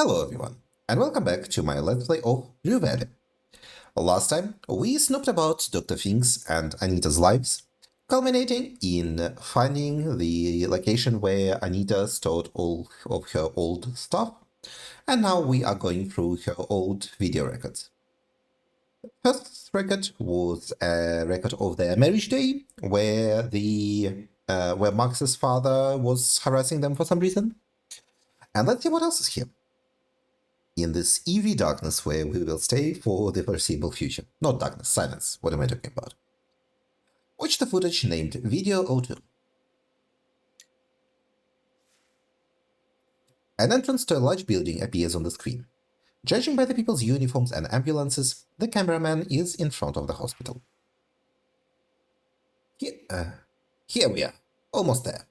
Hello everyone, and welcome back to my Let's Play of Rio Valley. Last time, we snooped about Dr. Finks and Anitta's lives, culminating in finding the location where Anitta stored all of her old stuff, and now we are going through her old video records. First record was a record of their marriage day, where where Max's father was harassing them for some reason. And let's see what else is here in this eerie darkness where we will stay for the foreseeable future. Not darkness, silence. What am I talking about? Watch the footage named Video 02. An entrance to a large building appears on the screen. Judging by the people's uniforms and ambulances, the cameraman is in front of the hospital. Here we are, almost there.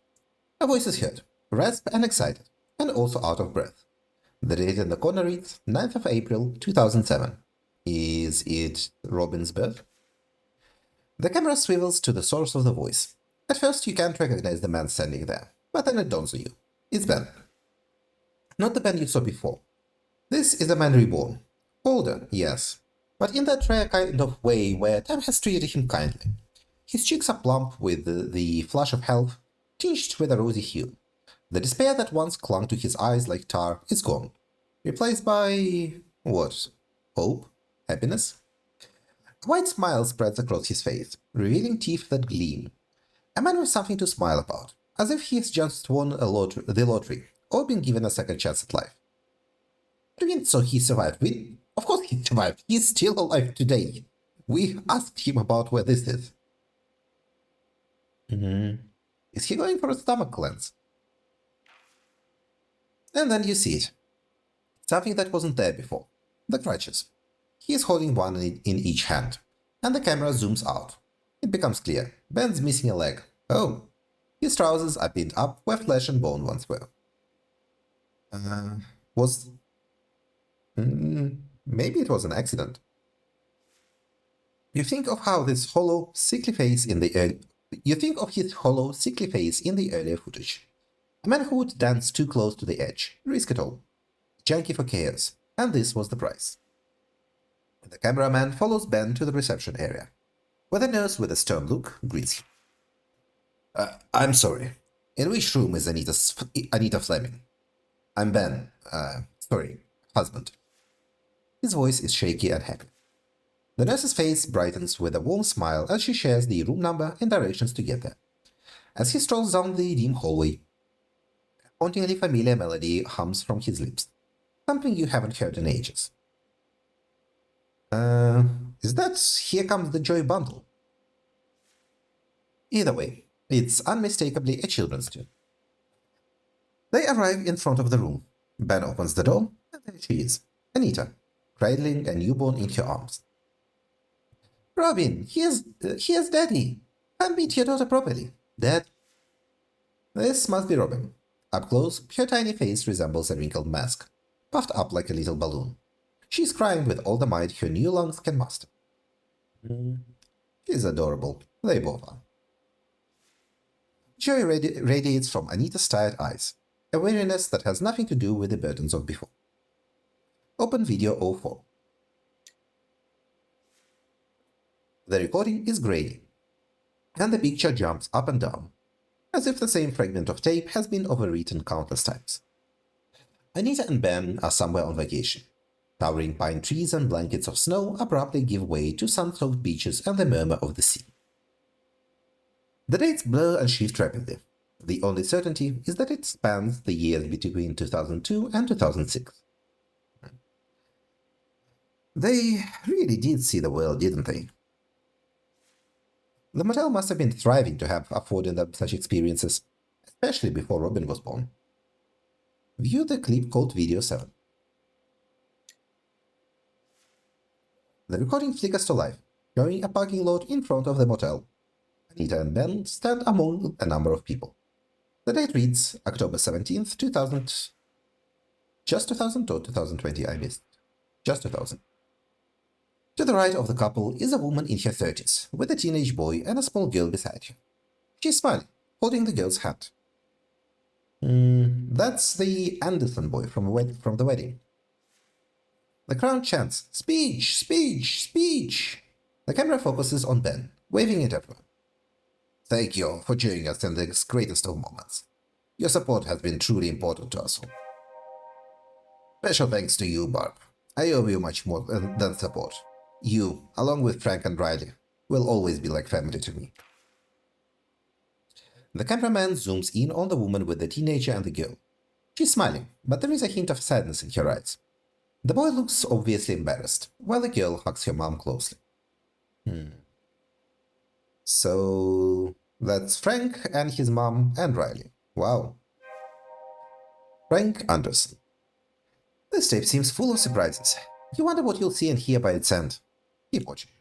A voice is heard, rasped and excited, and also out of breath. The date in the corner reads 9th of April 2007. Is it Robin's birth? The camera swivels to the source of the voice. At first you can't recognize the man standing there, but then it dawns on you. It's Ben. Not the Ben you saw before. This is a man reborn. Older, yes, but in that rare kind of way where time has treated him kindly. His cheeks are plump with the flush of health, tinged with a rosy hue. The despair that once clung to his eyes like tar is gone, replaced by... what? Hope? Happiness? A wide smile spreads across his face, revealing teeth that gleam. A man with something to smile about, as if he has just won the lottery, or been given a second chance at life. What do you mean, so he survived? Of course he survived. He's still alive today. We asked him about where this is. Is he going for a stomach cleanse? And then you see it. Something that wasn't there before. The crutches. He is holding one in each hand, and the camera zooms out. It becomes clear. Ben's missing a leg. Oh. His trousers are pinned up where flesh and bone once were. Maybe it was an accident. You think of how this hollow, sickly face in the earlier footage. A man who would dance too close to the edge, risk it all. Junkie for chaos, and this was the price. The cameraman follows Ben to the reception area, where the nurse with a stern look greets him. I'm sorry. In which room is Anitta Fleming? I'm Ben. Husband. His voice is shaky and happy. The nurse's face brightens with a warm smile as she shares the room number and directions to get there. As he strolls down the dim hallway, a hauntingly familiar melody hums from his lips, something you haven't heard in ages. Is that Here Comes the Joy Bundle? Either way, it's unmistakably a children's tune. They arrive in front of the room. Ben opens the door, and there she is, Anitta, cradling a newborn in her arms. Robin, here's Daddy. Can't meet your daughter properly. Dad. This must be Robin. Up close, her tiny face resembles a wrinkled mask, puffed up like a little balloon. She's crying with all the might her new lungs can muster. She's adorable. They both are. Joy radiates from Anitta's tired eyes, a weariness that has nothing to do with the burdens of before. Open Video 04. The recording is grainy, and the picture jumps up and down, as if the same fragment of tape has been overwritten countless times. Anitta and Ben are somewhere on vacation. Towering pine trees and blankets of snow abruptly give way to sun-soaked beaches and the murmur of the sea. The dates blur and shift rapidly. The only certainty is that it spans the years between 2002 and 2006. They really did see the world, didn't they? The motel must have been thriving to have afforded them such experiences, especially before Robin was born. View the clip called Video 7. The recording flickers to life, showing a parking lot in front of the motel. Anitta and Ben stand among a number of people. The date reads October 17th, 2000. Just 2000 or 2020, I missed. Just 2000. To the right of the couple is a woman in her 30s, with a teenage boy and a small girl beside her. She's smiling, holding the girl's hand. That's the Anderson boy from the wedding. The crowd chants, "Speech! Speech! Speech!" The camera focuses on Ben, waving at everyone. "Thank you all for cheering us in this greatest of moments. Your support has been truly important to us all. Special thanks to you, Barb. I owe you much more than support. You, along with Frank and Riley, will always be like family to me." The cameraman zooms in on the woman with the teenager and the girl. She's smiling, but there is a hint of sadness in her eyes. The boy looks obviously embarrassed, while the girl hugs her mom closely. So that's Frank and his mom and Riley. Wow. Frank Anderson. This tape seems full of surprises. You wonder what you'll see and hear by its end. Keep watching.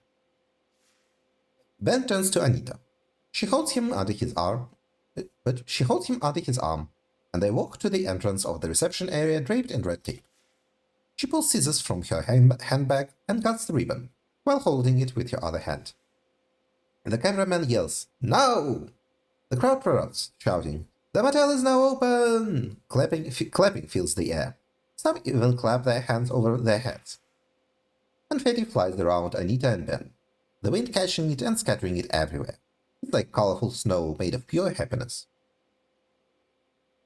Ben turns to Anitta. She holds him under his arm, and they walk to the entrance of the reception area draped in red tape. She pulls scissors from her handbag and cuts the ribbon, while holding it with her other hand. The cameraman yells, "Now!" The crowd protests, shouting, "The motel is now open!" Clapping fills the air. Some even clap their hands over their heads. Confetti flies around Anitta and Ben, the wind catching it and scattering it everywhere. It's like colorful snow made of pure happiness.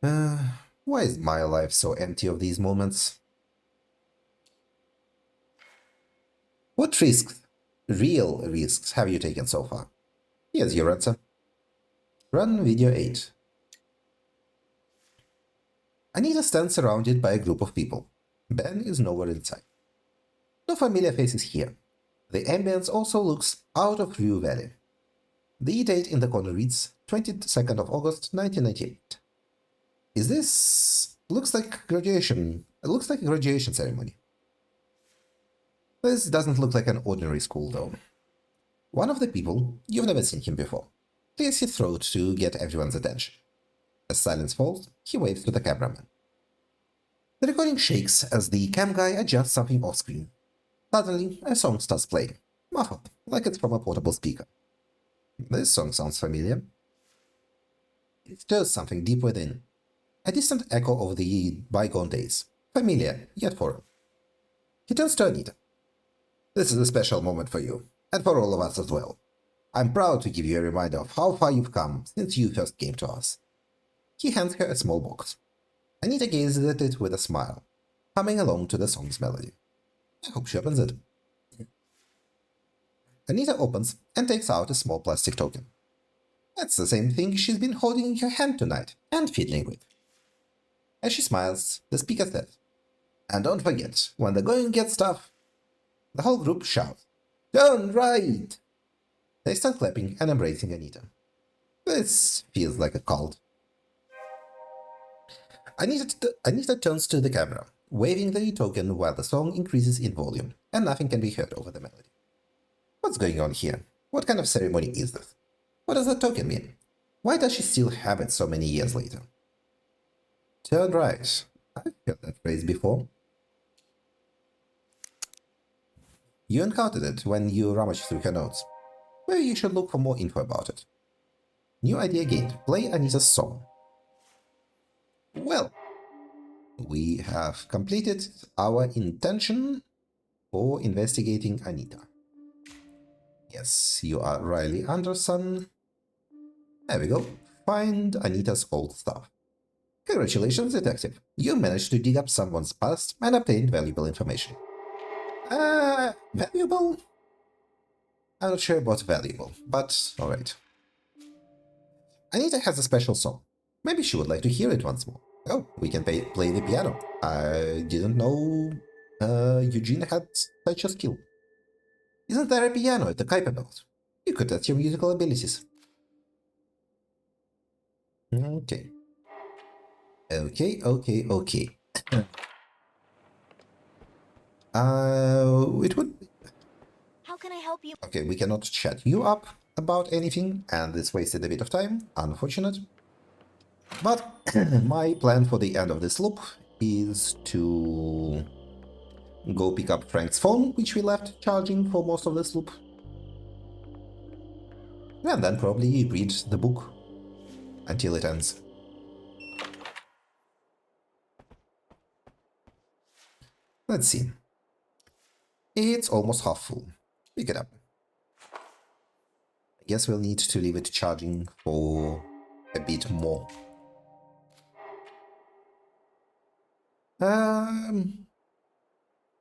Why is my life so empty of these moments? What real risks, have you taken so far? Here's your answer. Run video 8. Anitta stands surrounded by a group of people. Ben is nowhere in sight. No familiar faces here. The ambience also looks out of Rue Valley. The date in the corner reads 22nd of August 1998. Is this... looks like graduation. It looks like a graduation ceremony. This doesn't look like an ordinary school though. One of the people, you've never seen him before, clears his throat to get everyone's attention. As silence falls, he waves to the cameraman. The recording shakes as the cam guy adjusts something off screen. Suddenly, a song starts playing, muffled, like it's from a portable speaker. This song sounds familiar. It stirs something deep within. A distant echo of the bygone days. Familiar, yet foreign. He turns to Anitta. "This is a special moment for you, and for all of us as well. I'm proud to give you a reminder of how far you've come since you first came to us." He hands her a small box. Anitta gazes at it with a smile, humming along to the song's melody. I hope she opens it. Anitta opens and takes out a small plastic token. That's the same thing she's been holding in her hand tonight and fiddling with. As she smiles, the speaker says, "And don't forget, when the going gets tough..." The whole group shouts, "Turn right!" They start clapping and embracing Anitta. This feels like a cult. Anitta turns to the camera, waving the token while the song increases in volume and nothing can be heard over the melody. What's going on here? What kind of ceremony is this? What does the token mean? Why does she still have it so many years later? Turn right. I've heard that phrase before. You encountered it when you rummaged through her notes. Maybe you should look for more info about it. New idea gained. Play Anitta's song. Well, we have completed our intention for investigating Anitta. Yes, you are Riley Anderson. There we go. Find Anitta's old stuff. Congratulations, detective. You managed to dig up someone's past and obtain valuable information. Valuable? I'm not sure about valuable, but alright. Anitta has a special song. Maybe she would like to hear it once more. Oh, we can play the piano. I didn't know Eugene had such a skill. Isn't there a piano at the Kuiper Belt? You could test your musical abilities. Okay. Okay. It would... How can I help you? Okay, we cannot chat you up about anything, and this wasted a bit of time. Unfortunate. But my plan for the end of this loop is to go pick up Frank's phone, which we left charging for most of this loop. And then probably read the book until it ends. Let's see. It's almost half full. Pick it up. I guess we'll need to leave it charging for a bit more.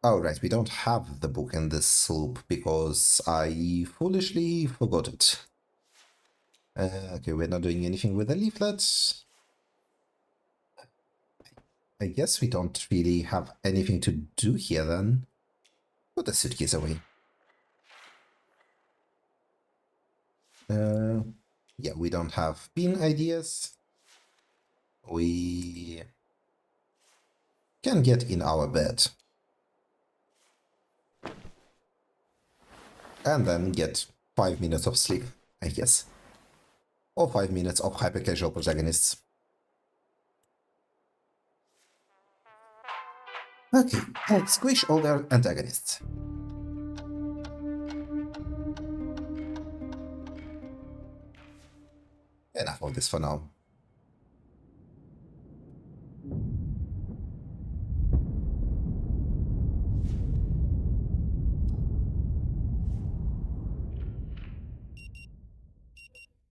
Oh, right, we don't have the book in this sloop because I foolishly forgot it. Okay, we're not doing anything with the leaflets. I guess we don't really have anything to do here then. Put the suitcase away. Yeah, we don't have pin ideas. We can get in our bed. And then get 5 minutes of sleep, I guess. Or 5 minutes of hyper-casual protagonists. Okay, let's squish all their antagonists. Enough of this for now.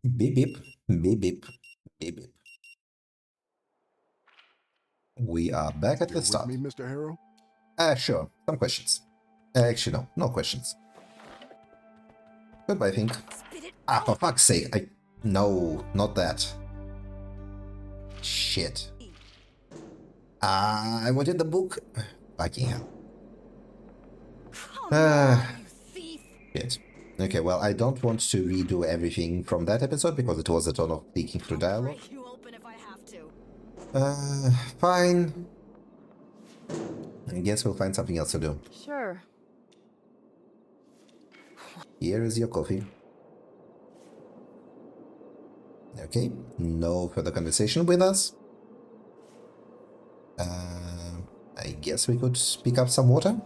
Beep beep, beep beep, beep beep. We are back at the start. With me, Mr. Harrow? Sure. Some questions. Actually, no. No questions. Goodbye, I think. Spit it Ah, for out. fuck's sake. No, not that. Shit. I wanted the book. Fucking hell. Come on, you thief. Shit. Okay, well, I don't want to redo everything from that episode because it was a ton of clicking through dialogue. Break you open if I have to. Fine. I guess we'll find something else to do. Sure. Here is your coffee. Okay, no further conversation with us. I guess we could pick up some water.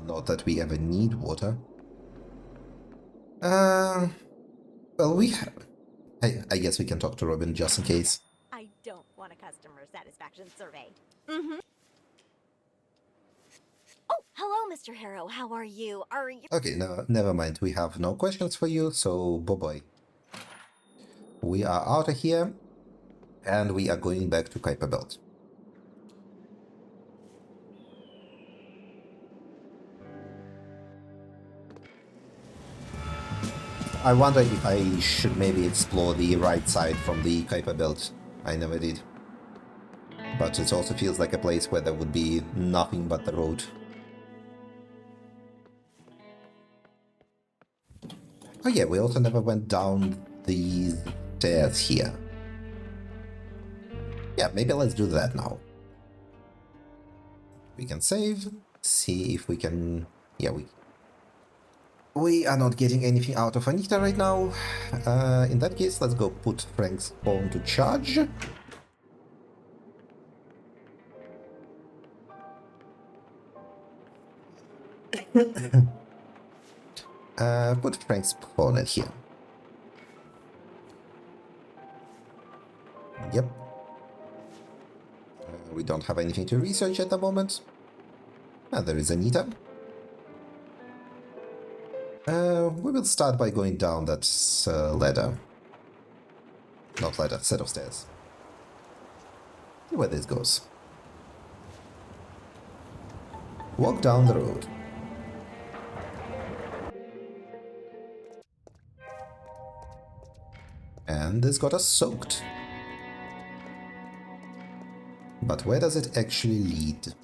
Not that we ever need water. Well, we have... I guess we can talk to Robin just in case. I don't want a customer satisfaction survey. Oh, hello, Mr. Harrow. How are you? Are you? Okay, no, never mind. We have no questions for you, so bye-bye. We are out of here, and we are going back to Kuiper Belt. I wonder if I should maybe explore the right side from the Kuiper Belt. I never did. But it also feels like a place where there would be nothing but the road. Oh yeah, we also never went down these stairs here. Yeah, maybe let's do that now. We can save, see if we can... Yeah, we are not getting anything out of Anitta right now. In that case, let's go put Frank's phone to charge. Put Frank's phone in here. Yep. We don't have anything to research at the moment. There is Anitta. We will start by going down that ladder. Not ladder, set of stairs. See where this goes. Walk down the road. And this got us soaked. But where does it actually lead?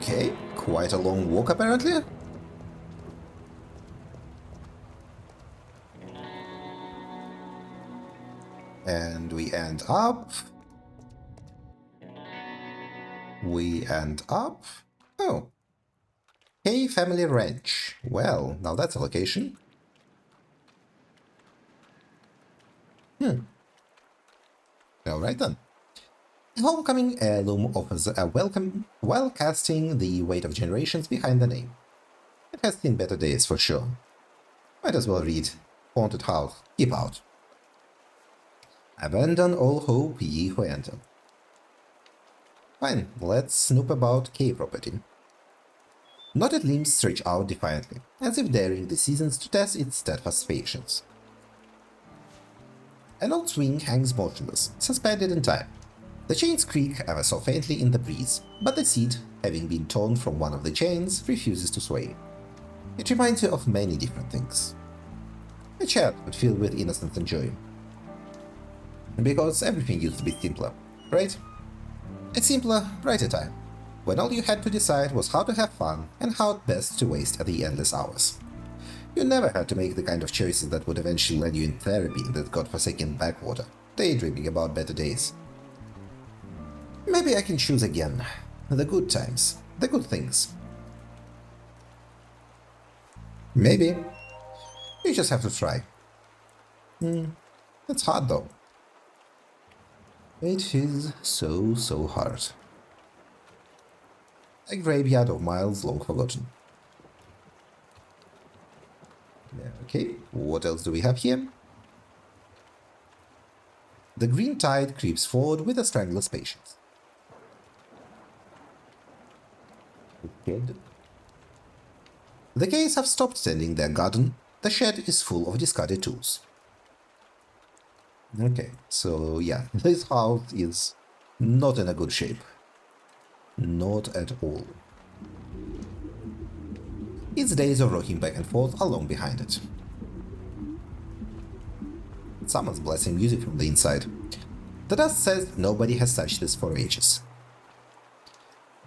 Okay, quite a long walk apparently. And we end up... Oh. Hey, Family Ranch. Well, now that's a location. Alright then. The Homecoming Heirloom offers a welcome while casting the weight of generations behind the name. It has seen better days for sure. Might as well read Haunted House, Keep Out. Abandon all hope, ye who enter. Fine, let's snoop about K property. Knotted limbs stretch out defiantly, as if daring the seasons to test its steadfast patience. An old swing hangs motionless, suspended in time. The chains creak ever so faintly in the breeze, but the seat, having been torn from one of the chains, refuses to sway. It reminds you of many different things. A childhood filled with innocence and joy. Because everything used to be simpler, right? A simpler, brighter time, when all you had to decide was how to have fun and how best to waste the endless hours. You never had to make the kind of choices that would eventually land you in therapy in that godforsaken backwater, daydreaming about better days. Maybe I can choose again. The good times, the good things. Maybe. You just have to try. It's hard though. It is so hard. A graveyard of miles long forgotten. Okay, what else do we have here? The green tide creeps forward with a strangler's patience. Okay. The Kays have stopped tending their garden. The shed is full of discarded tools. Okay, so yeah, this house is not in a good shape. Not at all. Its days of rocking back and forth are long behind it. Someone's blasting music from the inside. The dust says nobody has touched this for ages.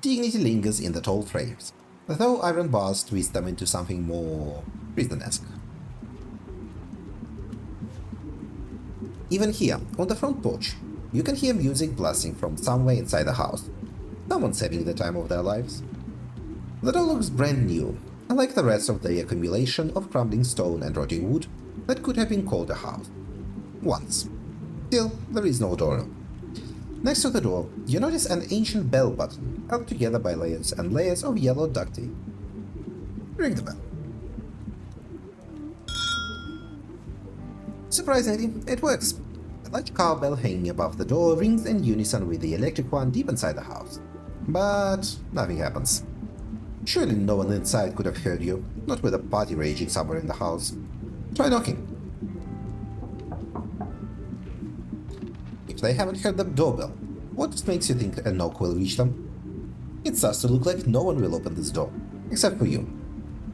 Dignity lingers in the tall frames, though iron bars twist them into something more prison-esque. Even here, on the front porch, you can hear music blasting from somewhere inside the house. Someone's having the time of their lives. The door looks brand new, unlike the rest of the accumulation of crumbling stone and rotting wood that could have been called a house. Once. Still, there is no door. Next to the door, you notice an ancient bell button, held together by layers and layers of yellow duct tape. Ring the bell. Surprisingly, it works. The large cowbell hanging above the door rings in unison with the electric one deep inside the house. But nothing happens. Surely no one inside could have heard you, not with a party raging somewhere in the house. Try knocking. If they haven't heard the doorbell, what makes you think a knock will reach them? It starts to look like no one will open this door, except for you.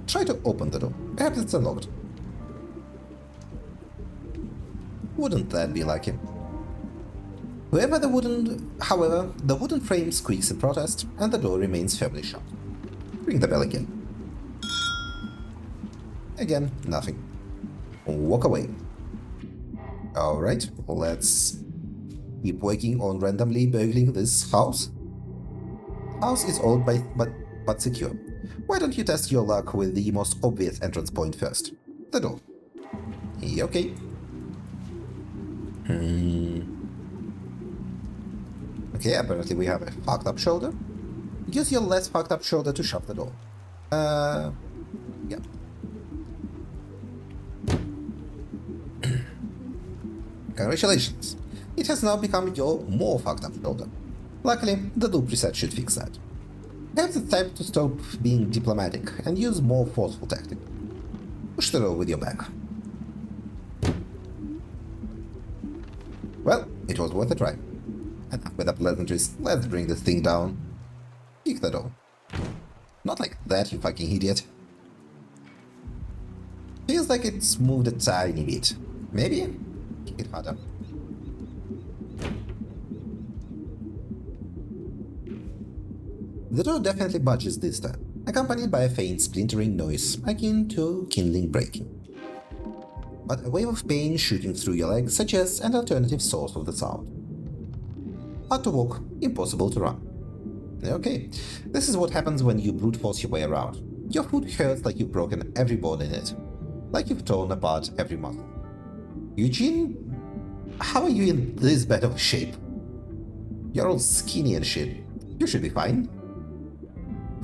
Try to open the door. Perhaps it's unlocked. Wouldn't that be lucky? However, the wooden frame squeaks in protest, and the door remains firmly shut. Ring the bell again. Again, nothing. Walk away. Alright, let's keep working on randomly burgling this house. House is old but secure. Why don't you test your luck with the most obvious entrance point first? The door. Okay. Okay, apparently we have a fucked up shoulder. Use your less fucked up shoulder to shove the door. Yeah. Congratulations. It has now become your more fucked up shoulder. Luckily, the loop reset should fix that. Perhaps it's time to stop being diplomatic and use more forceful tactic. Push the door with your back. Well, it was worth a try. Enough with the pleasantries, let's bring this thing down. Kick the door. Not like that, you fucking idiot. Feels like it's moved a tiny bit. Maybe? Kick it harder. The door definitely budges this time, accompanied by a faint splintering noise akin to kindling breaking. But a wave of pain shooting through your leg suggests an alternative source of the sound. Hard to walk, impossible to run. Okay, this is what happens when you brute force your way around. Your foot hurts like you've broken every bone in it, like you've torn apart every muscle. Eugene, how are you in this bad of a shape? You're all skinny and shit. You should be fine.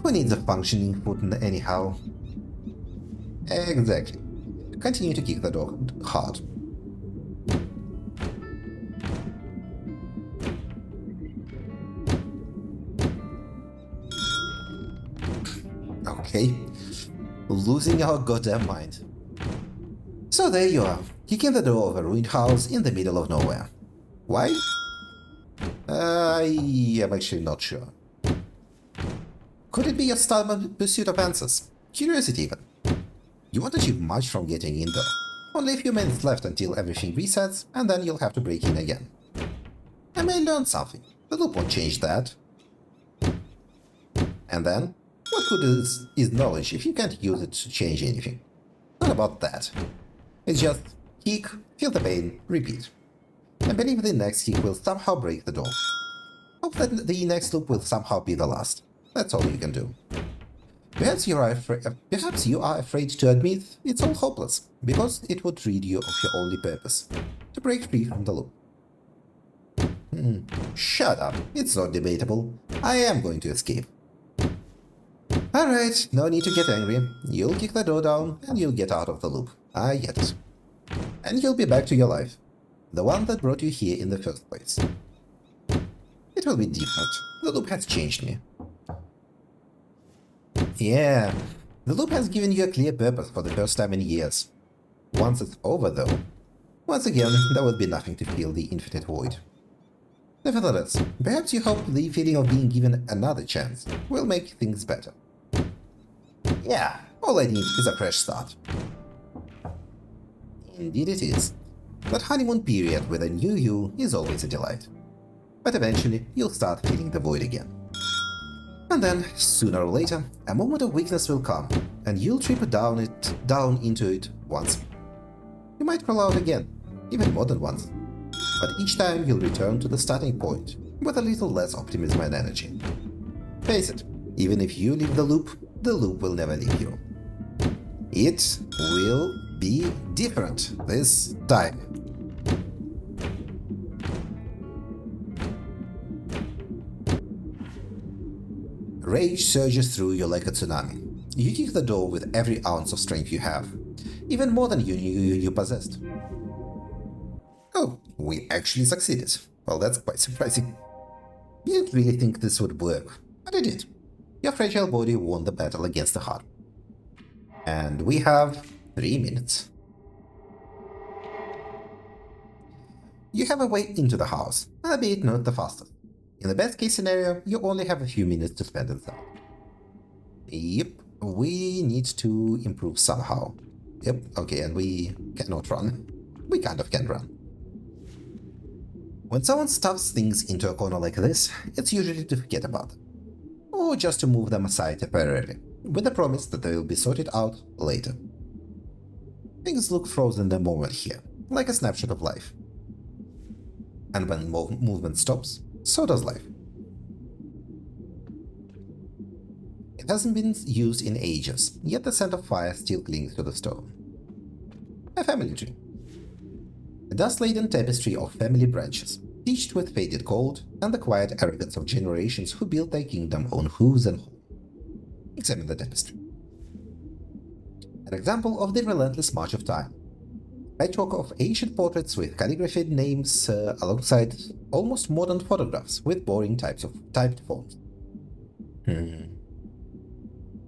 Who needs a functioning foot anyhow? Exactly. continue to kick the door hard. Okay, losing our goddamn mind. So there you are, kicking the door of a ruined house in the middle of nowhere. Why? I am actually not sure. Could it be your stubborn pursuit of answers? Curiosity even? You won't achieve much from getting in though. Only a few minutes left until everything resets, and then you'll have to break in again. I may learn something. The loop won't change that. And then? What good is knowledge if you can't use it to change anything? Not about that. It's just kick, feel the pain, repeat. And believe the next kick will somehow break the door. Hope that the next loop will somehow be the last. That's all you can do. Perhaps you are afraid to admit it's all hopeless, because it would rid you of your only purpose, to break free from the loop. Shut up, it's not debatable. I am going to escape. Alright, no need to get angry. You'll kick the door down and you'll get out of the loop. I get it. And you'll be back to your life. The one that brought you here in the first place. It will be different. The loop has changed me. Yeah, the loop has given you a clear purpose for the first time in years. Once it's over though, once again, there will be nothing to fill the infinite void. Nevertheless, perhaps you hope the feeling of being given another chance will make things better. Yeah, all I need is a fresh start. Indeed it is. That honeymoon period with a new you is always a delight. But eventually, you'll start feeling the void again. And then, sooner or later, a moment of weakness will come, and you'll trip down into it once. You might crawl out again, even more than once. But each time you'll return to the starting point, with a little less optimism and energy. Face it, even if you leave the loop will never leave you. It will be different this time. Rage surges through you like a tsunami. You kick the door with every ounce of strength you have, even more than you knew you possessed. Oh, we actually succeeded. Well, that's quite surprising. You didn't really think this would work, but it did. Your fragile body won the battle against the heart. And we have 3 minutes. You have a way into the house, albeit not the fastest. In the best case scenario, you only have a few minutes to spend inside. Yep, we need to improve somehow. Yep, okay, and we cannot run. We kind of can run. When someone stuffs things into a corner like this, it's usually to forget about them. Or just to move them aside temporarily, with the promise that they will be sorted out later. Things look frozen in the moment here, like a snapshot of life. And when movement stops, so does life. It hasn't been used in ages, yet the scent of fire still clings to the stone. A family tree. A dust-laden tapestry of family branches, stitched with faded gold and the quiet arrogance of generations who built their kingdom on hooves and home. Examine the tapestry. An example of the relentless march of time. Patchwork of ancient portraits with calligraphied names alongside almost modern photographs with boring types of typed fonts.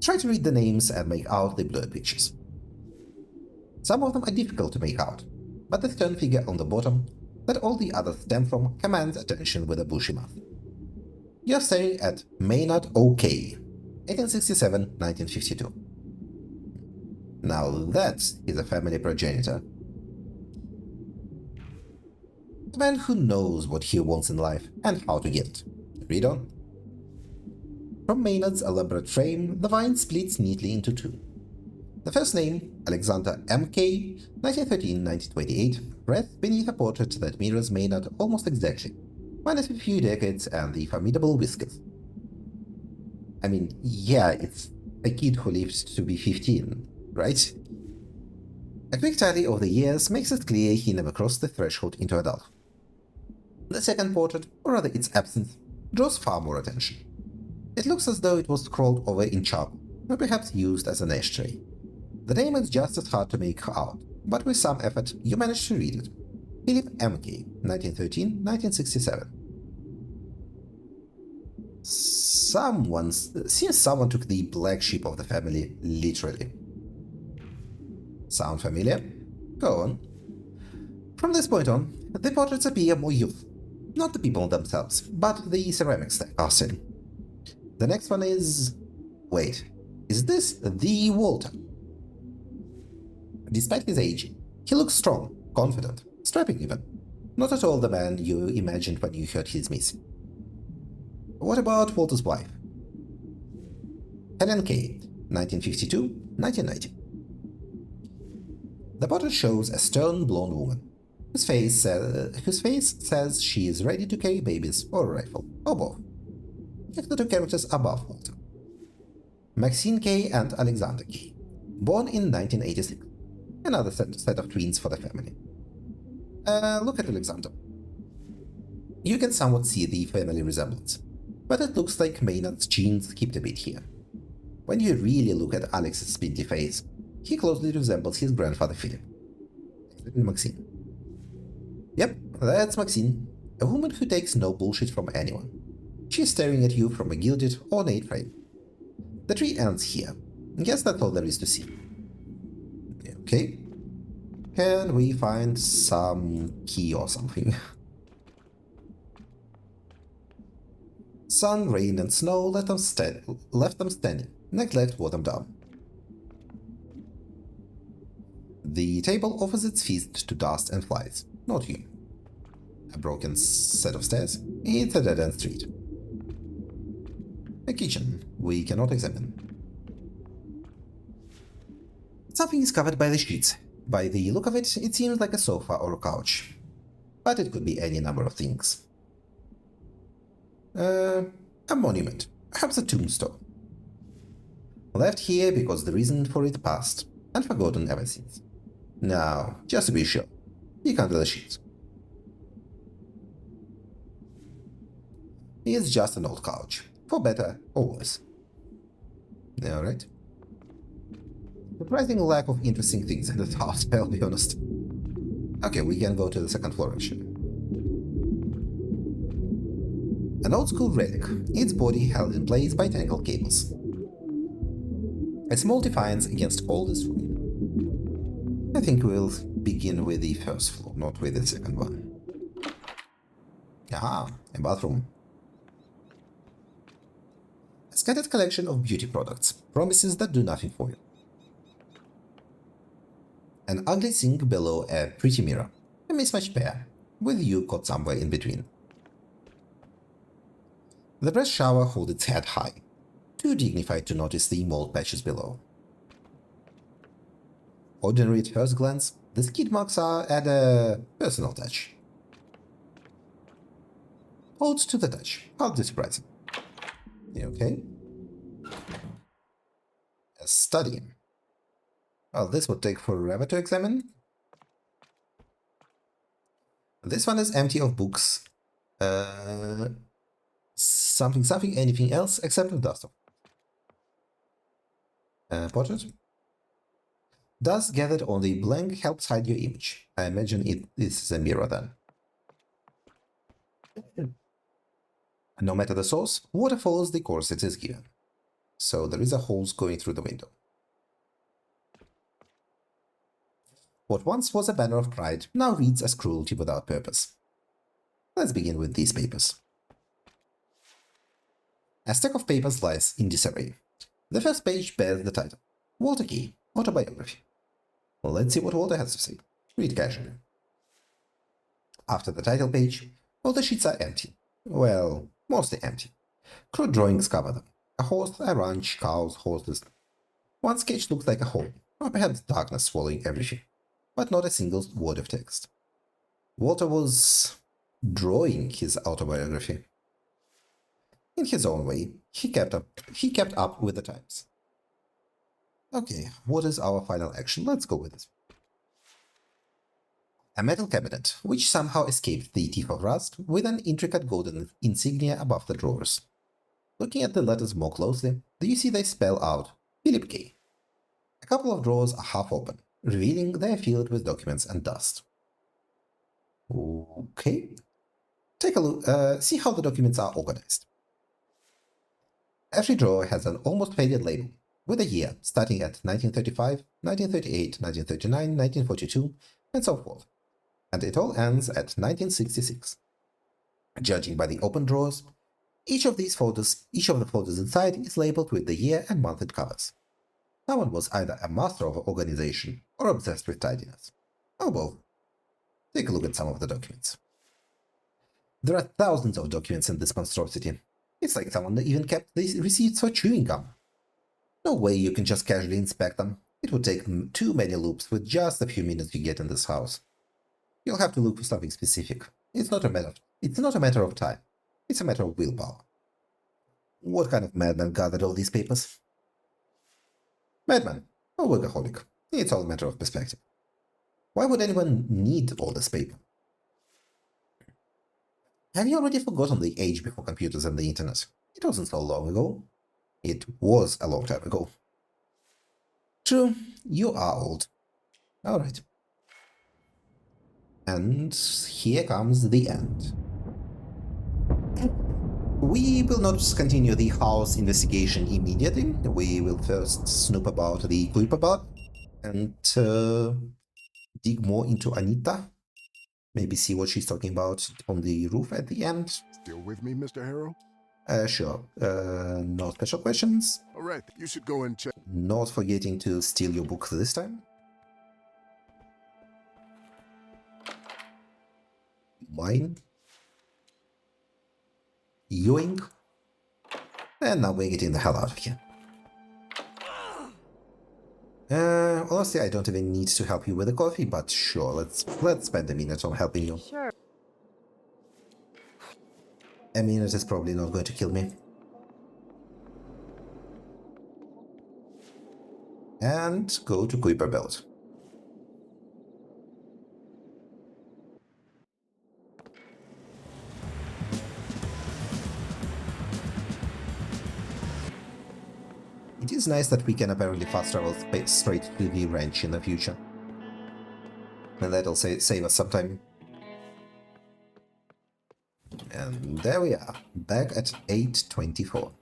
Try to read the names and make out the blurred pictures. Some of them are difficult to make out, but the stern figure on the bottom, that all the others stem from, commands attention with a bushy mouth. You're staring at Maynard O.K., 1867-1952. Now that is a family progenitor. A man who knows what he wants in life and how to get it. Read on. From Maynard's elaborate frame, the vine splits neatly into 2. The first name, Alexander M.K., 1913-1928, rests beneath a portrait that mirrors Maynard almost exactly, minus a few decades and the formidable whiskers. I mean, yeah, it's a kid who lived to be 15, right? A quick tally of the years makes it clear he never crossed the threshold into adulthood. The second portrait, or rather its absence, draws far more attention. It looks as though it was scrawled over in charcoal, or perhaps used as an ashtray. The name is just as hard to make out, but with some effort you manage to read it. Philip M.K., 1913-1967. Seems someone took the black sheep of the family literally. Sound familiar? Go on. From this point on, the portraits appear more youthful. Not the people themselves, but the ceramics they are in. The next one is... Wait, is this the Walter? Despite his age, he looks strong, confident, strapping even. Not at all the man you imagined when you heard he's missing. What about Walter's wife? Helen Kay, 1952-1990. The portrait shows a stern blonde woman, whose face says she is ready to carry babies or a rifle, or both. Check the two characters above Walter. Maxine Kay and Alexander Kay, born in 1986. Another set of twins for the family. Look at Alexander. You can somewhat see the family resemblance, but it looks like Maynard's genes skipped a bit here. When you really look at Alex's spindly face, he closely resembles his grandfather Philip. Maxine. Yep, that's Maxine, a woman who takes no bullshit from anyone. She's staring at you from a gilded, ornate frame. The tree ends here. Guess that's all there is to see. Okay. Can we find some key or something? Sun, rain, and snow left them standing. Neglect wore them down. The table offers its feast to dust and flies, not you. A broken set of stairs. It's a dead-end street. A kitchen we cannot examine. Something is covered by the sheets. By the look of it, it seems like a sofa or a couch. But it could be any number of things. A monument. Perhaps a tombstone. Left here because the reason for it passed, and forgotten ever since. Now, just to be sure, peek under the sheets. It's just an old couch, for better or worse. Alright. Surprising lack of interesting things in the house, I'll be honest. Okay, we can go to the second floor actually. An old school relic, its body held in place by tangled cables. A small defiance against all this room. I think we'll begin with the first floor, not with the second one. Aha, a bathroom. A scattered collection of beauty products, promises that do nothing for you. An ugly sink below a pretty mirror, a mismatched pair, with you caught somewhere in between. The breast shower holds its head high, too dignified to notice the mold patches below. Ordinary at first glance, the skid marks add a personal touch. Hold to the touch, hardly surprising. Okay. A study. Well, this would take forever to examine. This one is empty of books. Something, anything else except the dust. Portrait. Dust gathered on the blank helps hide your image. I imagine this is a mirror then. No matter the source, water follows the course it is given. So there is a hose going through the window. What once was a banner of pride now reads as cruelty without purpose. Let's begin with these papers. A stack of papers lies in disarray. The first page bears the title, Walter Kay, Autobiography. Let's see what Walter has to say. Read casually. After the title page, all the sheets are empty. Well, mostly empty. Crude drawings cover them. A horse, a ranch, cows, horses. One sketch looks like a hole, or perhaps darkness swallowing everything, but not a single word of text. Walter was drawing his autobiography. In his own way, he kept up with the times. Okay, what is our final action? Let's go with this. A metal cabinet, which somehow escaped the teeth of rust, with an intricate golden insignia above the drawers. Looking at the letters more closely, do you see they spell out Philip Kay? A couple of drawers are half open, revealing they are filled with documents and dust. Okay. Take a look, see how the documents are organized. Every drawer has an almost faded label, with a year starting at 1935, 1938, 1939, 1942, and so forth, and it all ends at 1966. Judging by the open drawers, each of the folders inside is labeled with the year and month it covers. Someone was either a master of organization or obsessed with tidiness. Or both. Take a look at some of the documents. There are thousands of documents in this monstrosity. It's like someone even kept the receipts for chewing gum. No way you can just casually inspect them. It would take too many loops with just a few minutes you get in this house. You'll have to look for something specific. It's not a matter of time. It's a matter of willpower. What kind of madman gathered all these papers? Madman or workaholic. It's all a matter of perspective. Why would anyone need all this paper? Have you already forgotten the age before computers and the internet? It wasn't so long ago. It was a long time ago. True, you are old. Alright. And here comes the end. We will not continue the house investigation immediately. We will first snoop about the Kuiper bug and dig more into Anitta. Maybe see what she's talking about on the roof at the end. Still with me, Mr. Harrow? Sure. No special questions. All right, you should go and check. Not forgetting to steal your book this time. Mine. Yoink. And now we're getting the hell out of here. Honestly, I don't even need to help you with the coffee, but sure, let's spend a minute on helping you. Sure. A minute is probably not going to kill me. And go to Kuiper Belt. It is nice that we can apparently fast travel straight to the ranch in the future. And that'll save us some time. And there we are, back at 8:24.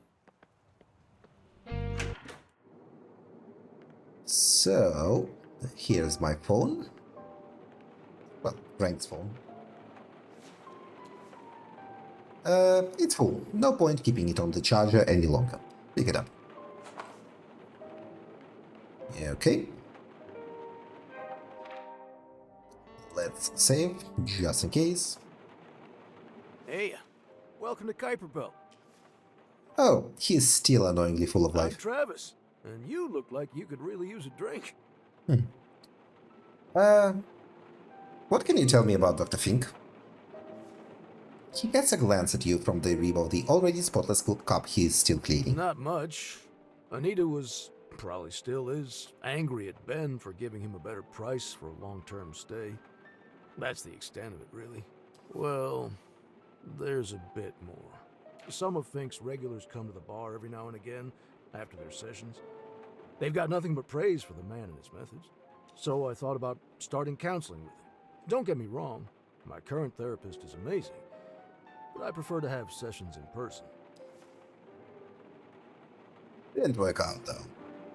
So, here's my phone. Well, Frank's phone. It's full. No point keeping it on the charger any longer. Pick it up. Okay. Let's save, just in case. Hey, welcome to Kuiper Belt. Oh, he's still annoyingly full of I'm life. Travis, and you look like you could really use a drink. What can you tell me about Dr. Fink? He gets a glance at you from the rim of the already spotless cup he's still cleaning. Not much. Anita was, probably still is, angry at Ben for giving him a better price for a long-term stay. That's the extent of it, really. Well, there's a bit more. Some of Fink's regulars come to the bar every now and again, after their sessions. They've got nothing but praise for the man and his methods. So I thought about starting counseling with him. Don't get me wrong, my current therapist is amazing, but I prefer to have sessions in person. Didn't work out, though.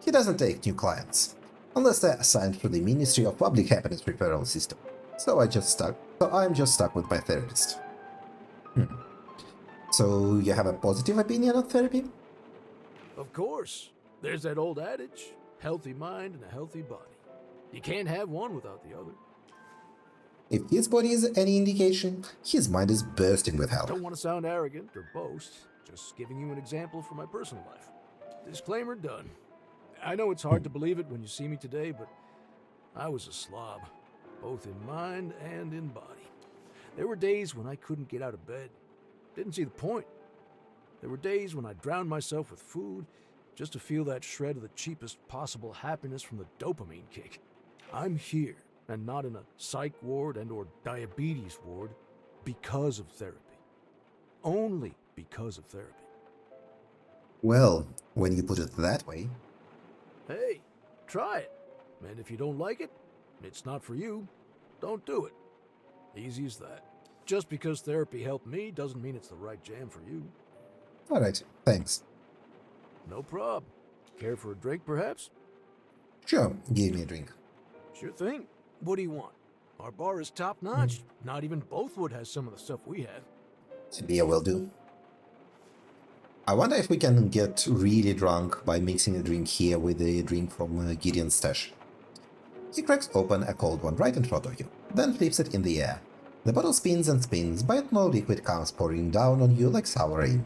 He doesn't take new clients, unless they're assigned through the Ministry of Public Happiness referral system. So I'm just stuck with my therapist. So you have a positive opinion on therapy? Of course, there's that old adage, healthy mind and a healthy body. You can't have one without the other. If his body is any indication, his mind is bursting with health. Don't want to sound arrogant or boast, just giving you an example from my personal life. Disclaimer done. I know it's hard to believe it when you see me today, but I was a slob, both in mind and in body. There were days when I couldn't get out of bed. Didn't see the point. There were days when I drowned myself with food just to feel that shred of the cheapest possible happiness from the dopamine kick. I'm here and not in a psych ward and or diabetes ward because of therapy. Only because of therapy. Well, when you put it that way. Hey, try it. And if you don't like it, it's not for you, don't do it. Easy as that. Just because therapy helped me doesn't mean it's the right jam for you. Alright, thanks. No prob. Care for a drink, perhaps? Sure, give me a drink. Sure thing. What do you want? Our bar is top-notch. Not even Bothwood has some of the stuff we have. A beer will do. I wonder if we can get really drunk by mixing a drink here with a drink from Gideon's stash. He cracks open a cold one right in front of you, then flips it in the air. The bottle spins and spins, but no liquid comes pouring down on you like sour rain.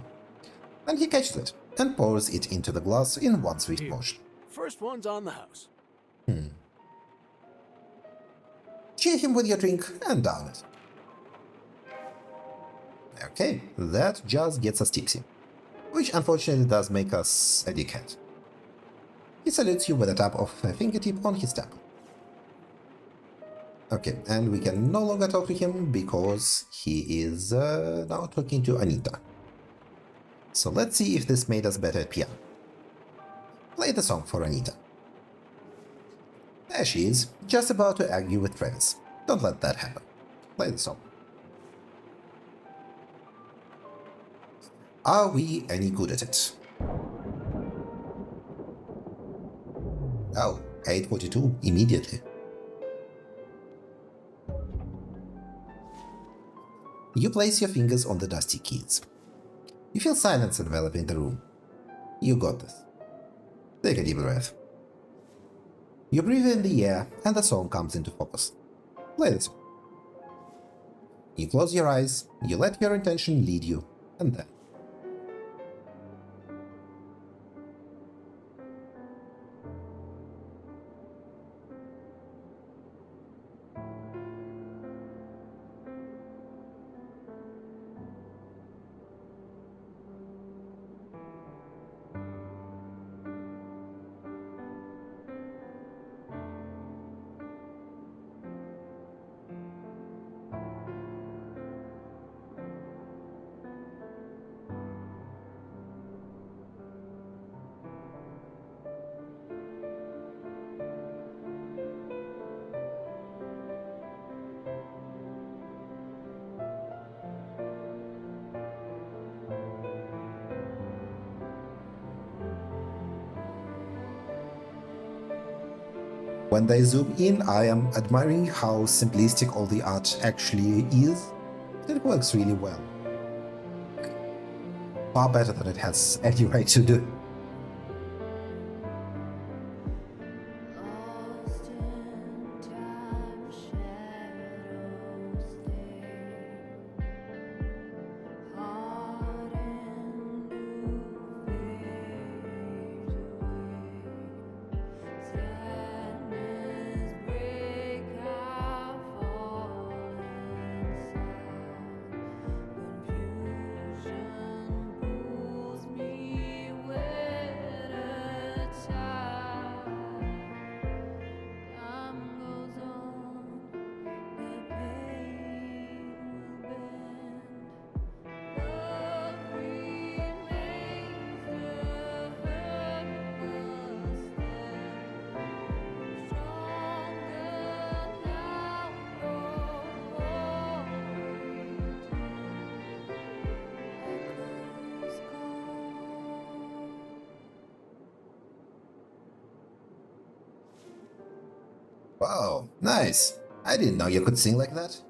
Then he catches it and pours it into the glass in one swift Here. motion. First one's on the house. Cheer him with your drink and down it. Okay, that just gets us tipsy, which unfortunately does make us a dickhead. He salutes you with a tap of a fingertip on his temple. Okay, and we can no longer talk to him because he is now talking to Anitta. So let's see if this made us better at piano. Play the song for Anitta. There she is, just about to argue with Travis. Don't let that happen. Play the song. Are we any good at it? Oh, 8:42 immediately. You place your fingers on the dusty keys. You feel silence enveloping the room. You got this. Take a deep breath. You breathe in the air and the song comes into focus. Play the song. You close your eyes, you let your intention lead you, and then. When they zoom in, I am admiring how simplistic all the art actually is. It works really well. Far better than it has any right to do. Lost in time, shadows stay. Heart and new fade away. Sadness break, I fall inside. Confusion pulls me where to tide. Time goes on, the pain will bend. Love remains, the hurt must end. Stronger now, no more echoes gone. Wow, nice. I didn't know you could sing like that.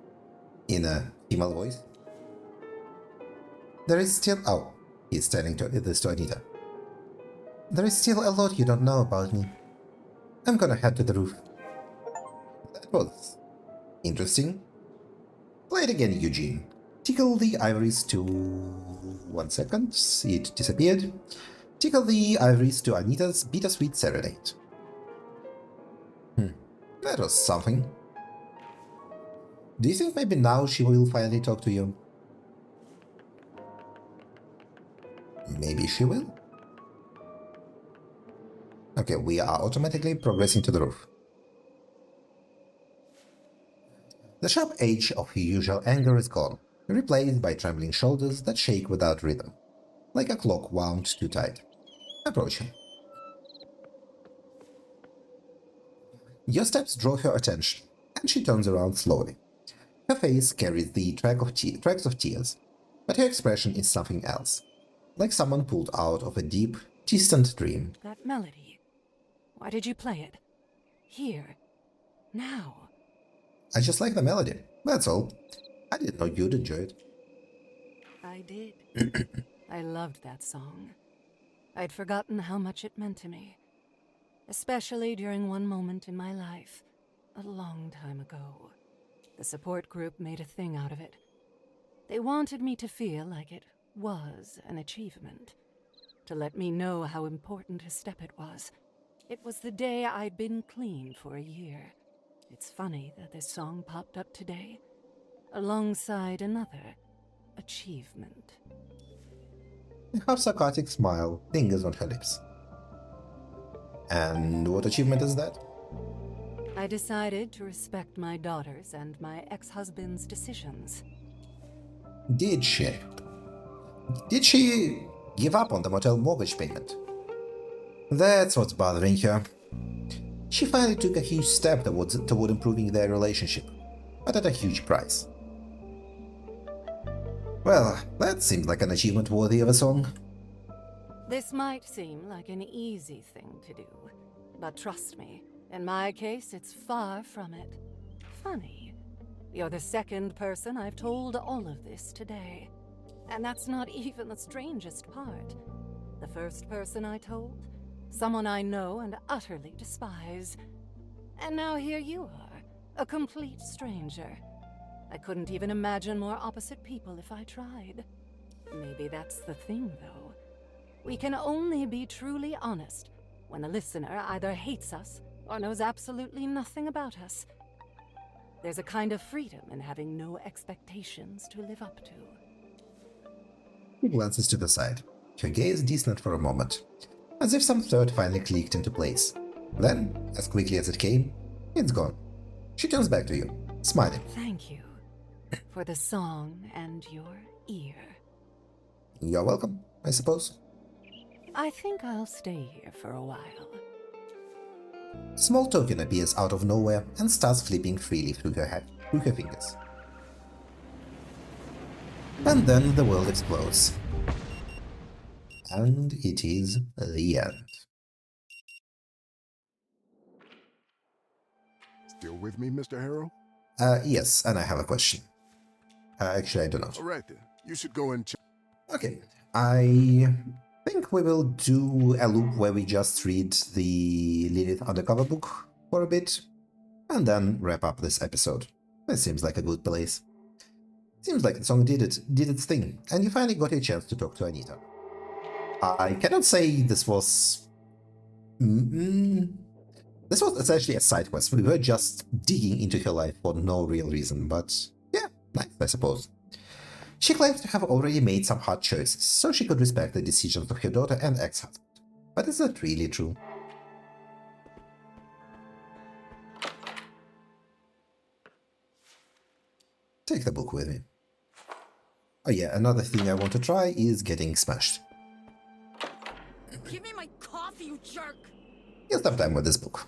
In a female voice. There is still... Oh, he's telling this to Anitta. There is still a lot you don't know about me. I'm gonna head to the roof. That was interesting. Play it again, Eugene. Tickle the ivories to... 1 second, it disappeared. Tickle the ivories to Anita's bittersweet serenade. That was something. Do you think maybe now she will finally talk to you? Maybe she will? Okay, we are automatically progressing to the roof. The sharp edge of her usual anger is gone, replaced by trembling shoulders that shake without rhythm, like a clock wound too tight. Approach him. Your steps draw her attention, and she turns around slowly. Her face carries the tracks of tears, but her expression is something else, like someone pulled out of a deep, distant dream. That melody. Why did you play it? Here. Now. I just like the melody, that's all. I didn't know you'd enjoy it. I did. I loved that song. I'd forgotten how much it meant to me. Especially during one moment in my life, a long time ago. The support group made a thing out of it. They wanted me to feel like it was an achievement. To let me know how important a step it was. It was the day I'd been clean for a year. It's funny that this song popped up today, alongside another achievement. A half-sarcastic smile lingers on her lips. And what achievement is that? I decided to respect my daughter's and my ex-husband's decisions. Did she? Did she give up on the motel mortgage payment? That's what's bothering her. She finally took a huge step toward improving their relationship, but at a huge price. Well, that seems like an achievement worthy of a song. This might seem like an easy thing to do, but trust me, in my case, it's far from it. Funny. You're the second person I've told all of this today. And that's not even the strangest part. The first person I told, someone I know and utterly despise. And now here you are, a complete stranger. I couldn't even imagine more opposite people if I tried. Maybe that's the thing, though. We can only be truly honest when the listener either hates us or knows absolutely nothing about us. There's a kind of freedom in having no expectations to live up to. She glances to the side, her gaze distant for a moment, as if some thought finally clicked into place. Then, as quickly as it came, it's gone. She turns back to you, smiling. Thank you for the song and your ear. You're welcome, I suppose. I think I'll stay here for a while. A small token appears out of nowhere and starts flipping freely through her fingers. And then the world explodes. And it is the end. Still with me, Mr. Harrow? Yes, and I have a question. Actually, I do not. All right then. You should go and check. Okay, I think we will do a loop where we just read the Lilith Undercover book for a bit, and then wrap up this episode. That seems like a good place. Seems like the song did its thing, and you finally got a chance to talk to Anitta. I cannot say this was... This was essentially a side quest. We were just digging into her life for no real reason, but yeah, nice, I suppose. She claims to have already made some hard choices, so she could respect the decisions of her daughter and ex-husband. But is that really true? Take the book with me. Oh yeah, another thing I want to try is getting smashed. Give me my coffee, you jerk! You'll have time with this book.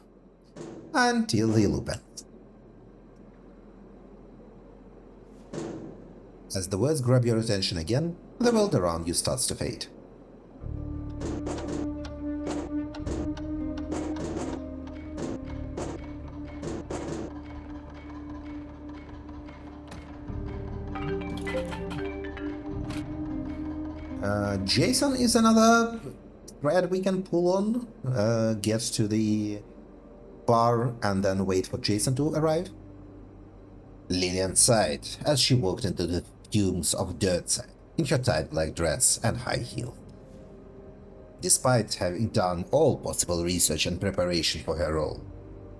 Until the loop ends. As the words grab your attention again, the world around you starts to fade. Jason is another thread we can pull on. Get to the bar and then wait for Jason to arrive. Lillian sighed as she walked into the fumes of Dirtside in her tight black dress and high heel. Despite having done all possible research and preparation for her role,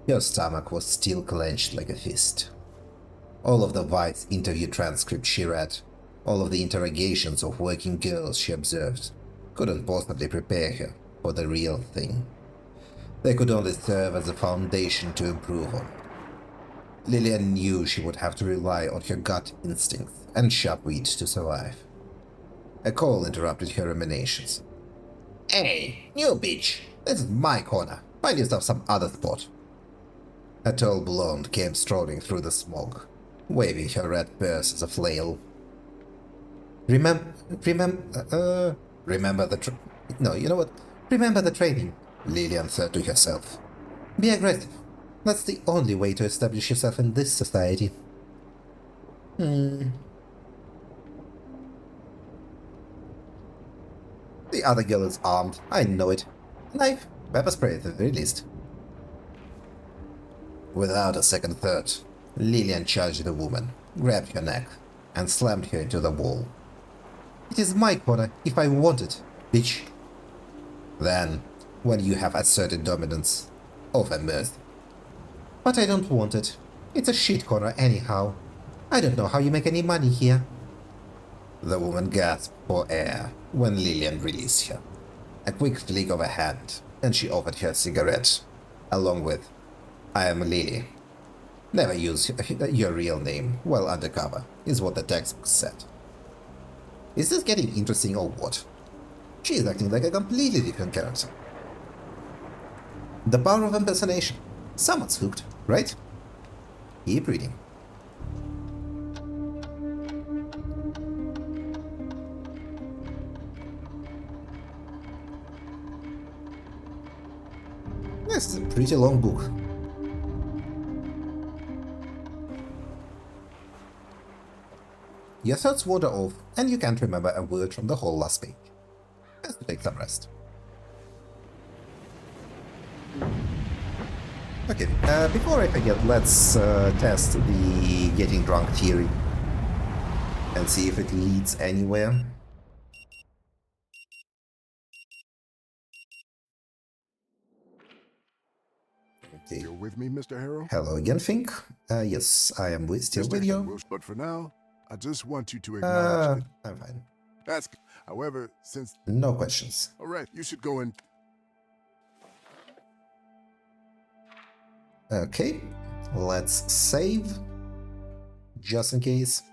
her stomach was still clenched like a fist. All of the Vice interview transcripts she read, all of the interrogations of working girls she observed, couldn't possibly prepare her for the real thing. They could only serve as a foundation to improve on. Lillian knew she would have to rely on her gut instincts and sharp wit to survive. A call interrupted her ruminations. "Hey, new bitch! This is my corner. Find yourself some other spot." A tall blonde came strolling through the smoke, waving her red purse as a flail. Remember the no, you know what? Remember the training, Lillian said to herself. Be aggressive. That's the only way to establish yourself in this society. The other girl is armed, I know it. Knife, pepper spray at the very least. Without a second thought, Lillian charged the woman, grabbed her neck, and slammed her into the wall. It is my corner if I want it, bitch. Then, when you have asserted dominance, offer mercy. But I don't want it. It's a shit corner anyhow. I don't know how you make any money here. The woman gasped for air when Lillian released her. A quick flick of a hand, and she offered her a cigarette, along with, I am Lily. Never use your real name while undercover, is what the textbook said. Is this getting interesting or what? She is acting like a completely different character. The power of impersonation. Someone's hooked, right? Keep reading. This is a pretty long book. Your thoughts wander off, and you can't remember a word from the whole last page. Best to take some rest. Okay, before I forget, let's test the getting drunk theory and see if it leads anywhere. Okay. Still with me, Mr. Harrow? Hello again, Fink. Yes, I am still with you. But for now, I just want you to acknowledge it. I'm fine. Ask. However, since... No questions. All right, you should go and... Okay, let's save. Just in case.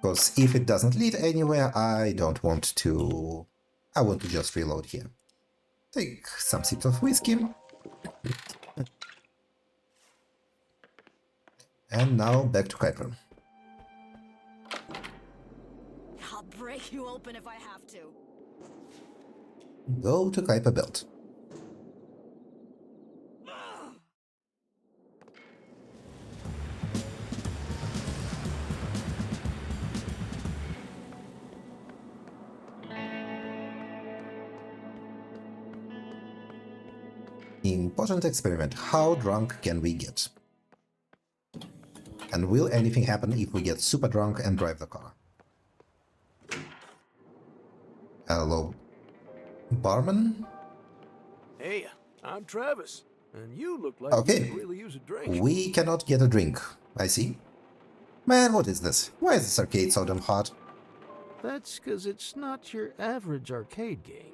Because if it doesn't lead anywhere, I don't want to... I want to just reload here. Take some sips of whiskey. And now back to Kuiper. I'll break you open if I have to. Go to Kuiper Belt. Important experiment. How drunk can we get? And will anything happen if we get super drunk and drive the car? Hello, barman? Hey, I'm Travis, and you look like Okay. you could really use a drink. We cannot get a drink. I see. Man, what is this? Why is this arcade so damn hard? That's because it's not your average arcade game.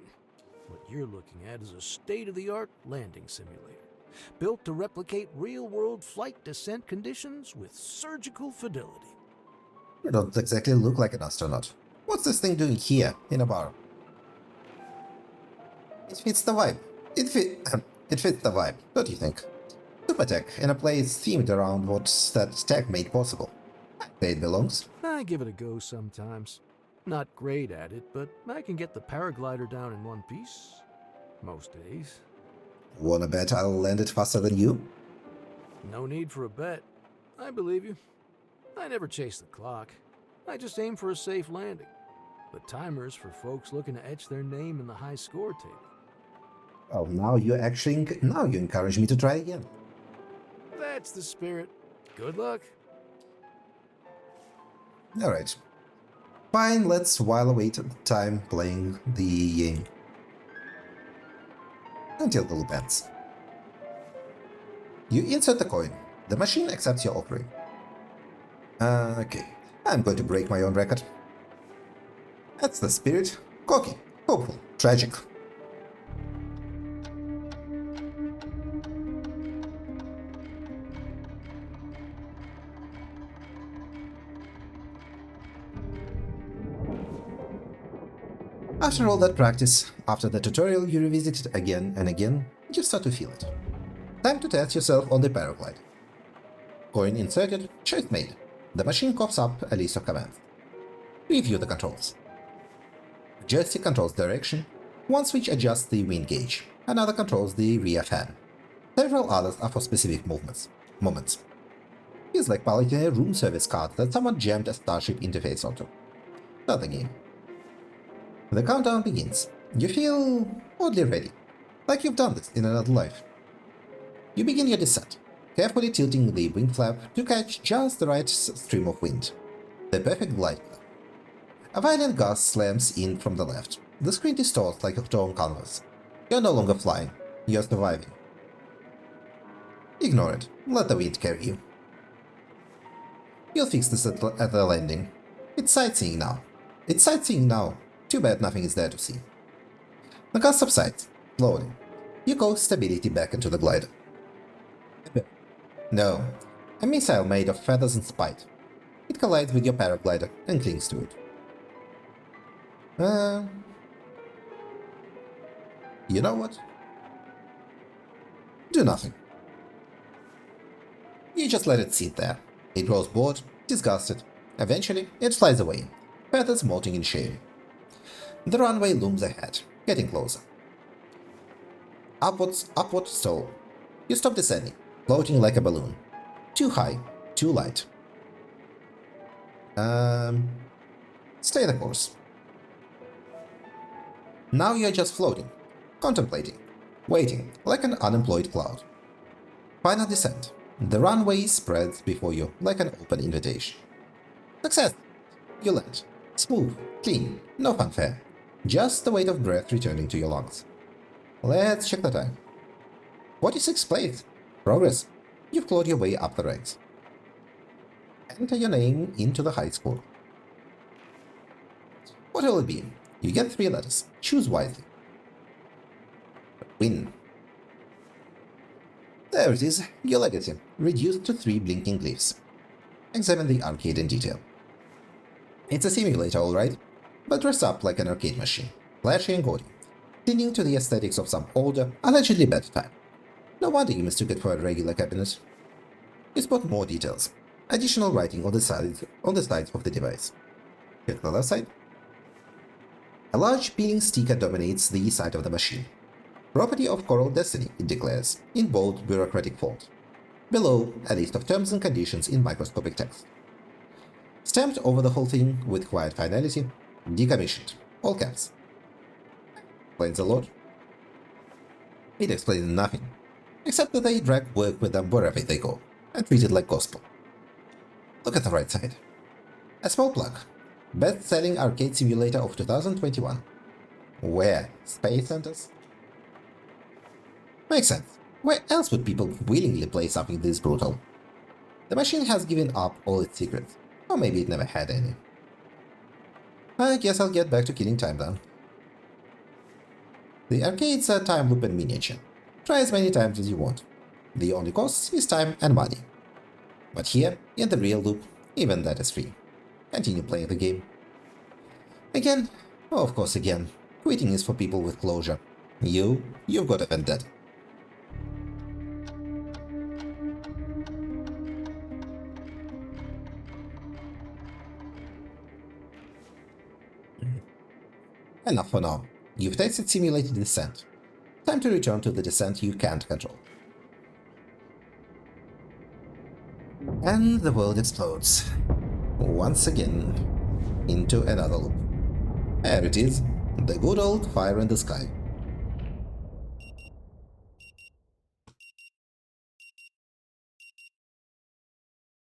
What you're looking at is a state-of-the-art landing simulator, built to replicate real-world flight descent conditions with surgical fidelity. You don't exactly look like an astronaut. What's this thing doing here, in a bar? It fits the vibe. It fits the vibe, don't you think? Super tech in a place themed around what that tech made possible. There it belongs. I give it a go sometimes. Not great at it, but I can get the paraglider down in one piece. Most days. Wanna bet I'll land it faster than you? No need for a bet. I believe you. I never chase the clock. I just aim for a safe landing. The timer's for folks looking to etch their name in the high score table. Oh, now you encourage me to try again. That's the spirit. Good luck. Alright. Fine, let's while away time playing the game. Until the loop ends. You insert the coin. The machine accepts your offering. Okay. I'm going to break my own record. That's the spirit. Cocky, hopeful, tragic. After all that practice, after the tutorial you revisit it again and again, you start to feel it. Time to test yourself on the paraglider. Coin inserted, choice made. The machine coughs up a list of commands. Review the controls. Joystick controls direction. One switch adjusts the wind gauge. Another controls the rear fan. Several others are for specific moments. Feels like piloting a room service card that someone jammed a Starship interface onto. Start the game. The countdown begins. You feel oddly ready, like you've done this in another life. You begin your descent, carefully tilting the wing flap to catch just the right stream of wind. The perfect glide path. A violent gust slams in from the left. The screen distorts like a torn canvas. You're no longer flying, you're surviving. Ignore it, let the wind carry you. You'll fix this at the landing. It's sightseeing now. Too bad nothing is there to see. The gust subsides, slowly. You coax stability back into the glider. No, a missile made of feathers and spite. It collides with your paraglider and clings to it. You know what? Do nothing. You just let it sit there. It grows bored, disgusted. Eventually, it flies away, feathers molting in shame. The runway looms ahead, getting closer. Upward stall. You stop descending, floating like a balloon. Too high, too light. Stay the course. Now you're just floating, contemplating, waiting, like an unemployed cloud. Final descent. The runway spreads before you like an open invitation. Success! You land. Smooth, clean, no fanfare. Just the weight of breath returning to your lungs. Let's check the time. 46 plays. Progress. You've clawed your way up the ranks. Enter your name into the high score. What will it be? You get 3 letters. Choose wisely. Win. There it is, your legacy, reduced to 3 blinking glyphs. Examine the arcade in detail. It's a simulator, alright, but dressed up like an arcade machine, flashy and gaudy, clinging to the aesthetics of some older, allegedly better time. No wonder you mistook it for a regular cabinet. You spot more details, additional writing on the sides of the device. Check the left side. A large peeling sticker dominates the side of the machine. Property of Coral Destiny, it declares, in bold bureaucratic font. Below, a list of terms and conditions in microscopic text. Stamped over the whole thing with quiet finality, decommissioned, all caps. Explains a lot. It explains nothing, except that they drag work with them wherever they go, and treat it like gospel. Look at the right side. A small plug. Best-selling arcade simulator of 2021. Where? Space Centers? Makes sense. Where else would people willingly play something this brutal? The machine has given up all its secrets, or maybe it never had any. I guess I'll get back to killing time then. The arcade's a time loop in miniature. Try as many times as you want. The only cost is time and money. But here, in the real loop, even that is free. Continue playing the game. Again, oh, of course again, quitting is for people with closure. You've got a vendetta. Enough for now. You've tested simulated descent. Time to return to the descent you can't control. And the world explodes. Once again, into another loop. There it is, the good old fire in the sky.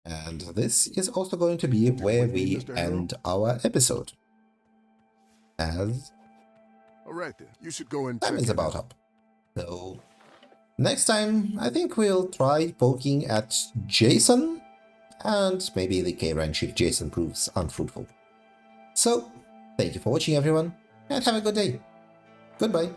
And this is also going to be where we end our episode. As Alright then, you should go and time check is it about out. up. So, next time, I think we'll try poking at Jason, and maybe the K-Wrench if Jason proves unfruitful. So, thank you for watching everyone, and have a good day. Goodbye.